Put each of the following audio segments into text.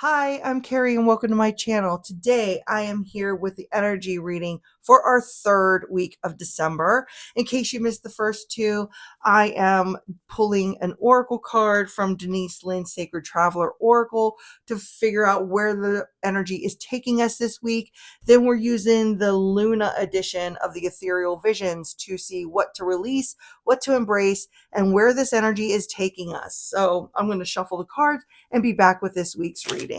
Hi, I'm Carrie and welcome to my channel. Today I am here with the energy reading for our third week of December. In case you missed the first two, I am pulling an oracle card from Denise Lynn's Sacred Traveler Oracle to figure out where the energy is taking us this week. Then we're using the Luna edition of the Ethereal Visions to see what to release, what to embrace, and where this energy is taking us. So I'm going to shuffle the cards and be back with this week's reading.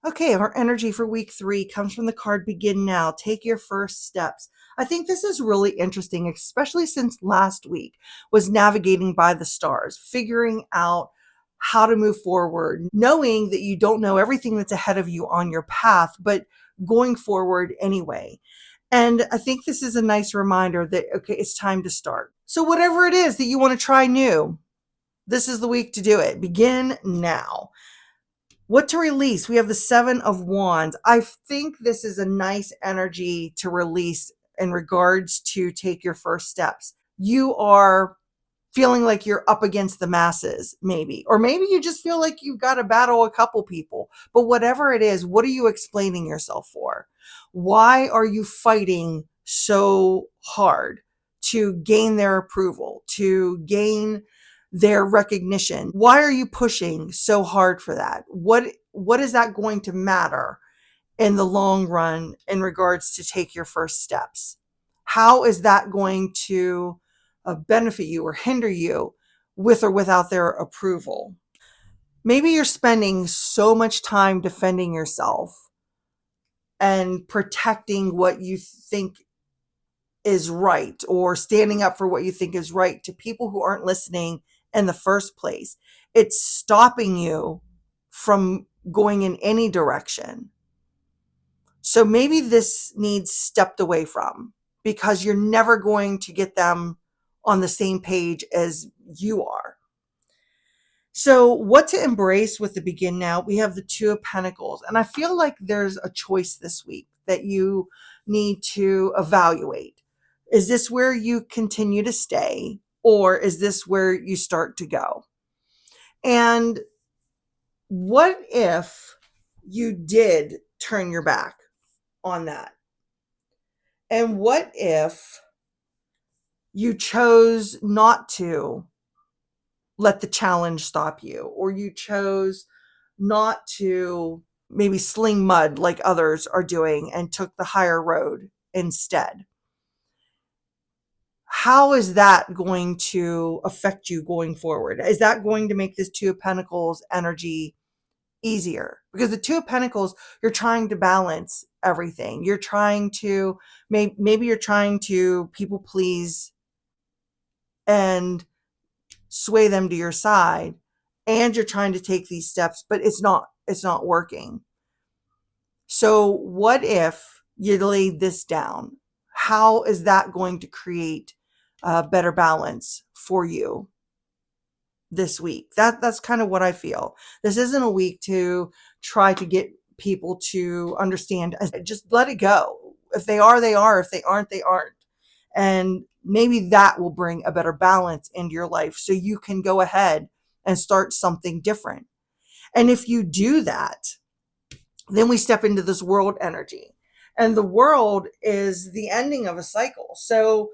Okay, our energy for week 3 comes from the card Begin Now. Take your first steps. I think this is really interesting, especially since last week was navigating by the stars, figuring out how to move forward, knowing that you don't know everything that's ahead of you on your path, but going forward anyway. And I think this is a nice reminder that, okay, it's time to start. So whatever it is that you want to try new, this is the week to do it. Begin now. What to release? We have the Seven of Wands. I think this is a nice energy to release in regards to take your first steps. You are feeling like you're up against the masses, maybe, or maybe you just feel like you've got to battle a couple people. But whatever it is, what are you explaining yourself for? Why are you fighting so hard to gain their approval, to gain their recognition? Why are you pushing so hard for that? What is that going to matter in the long run in regards to take your first steps? How is that going to benefit you or hinder you with or without their approval? Maybe you're spending so much time defending yourself and protecting what you think is right, or standing up for what you think is right to people who aren't listening in the first place. It's stopping you from going in any direction. So maybe this needs stepped away from, because you're never going to get them on the same page as you are. So what to embrace with the Begin Now? We have the Two of Pentacles. And I feel like there's a choice this week that you need to evaluate. Is this where you continue to stay, or is this where you start to go? And what if you did turn your back on that? And what if you chose not to let the challenge stop you, or you chose not to maybe sling mud like others are doing and took the higher road instead? How is that going to affect you going forward? Is that going to make this Two of Pentacles energy easier? Because the Two of Pentacles, you're trying to balance everything. You're trying to, maybe you're trying to people please and sway them to your side, and you're trying to take these steps, but it's not working. So what if you laid this down? How is that going to create a better balance for you this week? That's kind of what I feel. This isn't a week to try to get people to understand. Just let it go. If they are, they are. If they aren't, they aren't. And maybe that will bring a better balance into your life so you can go ahead and start something different. And if you do that, then we step into this world energy. And the world is the ending of a cycle. So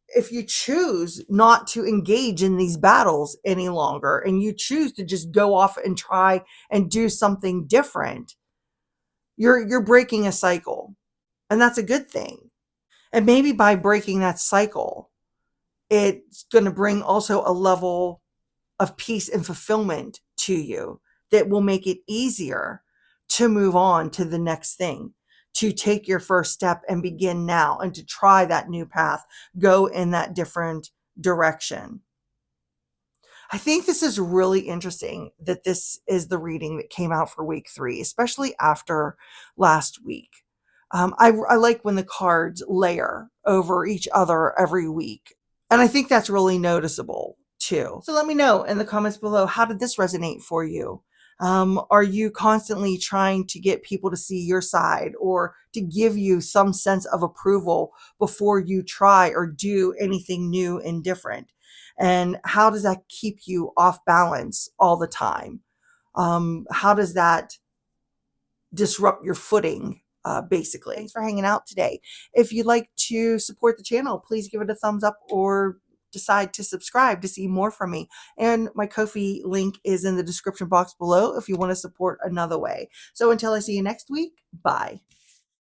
if you choose not to engage in these battles any longer, and you choose to just go off and try and do something different, you're breaking a cycle. And that's a good thing. And maybe by breaking that cycle, it's going to bring also a level of peace and fulfillment to you that will make it easier to move on to the next thing, to take your first step and begin now, and to try that new path, go in that different direction. I think this is really interesting that this is the reading that came out for week 3, especially after last week. I like when the cards layer over each other every week. And I think that's really noticeable too. So let me know in the comments below, how did this resonate for you? Are you constantly trying to get people to see your side, or to give you some sense of approval before you try or do anything new and different? And how does that keep you off balance all the time? How does that disrupt your footing. Basically. Thanks for hanging out today. If you'd like to support the channel, please give it a thumbs up or decide to subscribe to see more from me. And my Ko-fi link is in the description box below if you want to support another way. So until I see you next week, bye.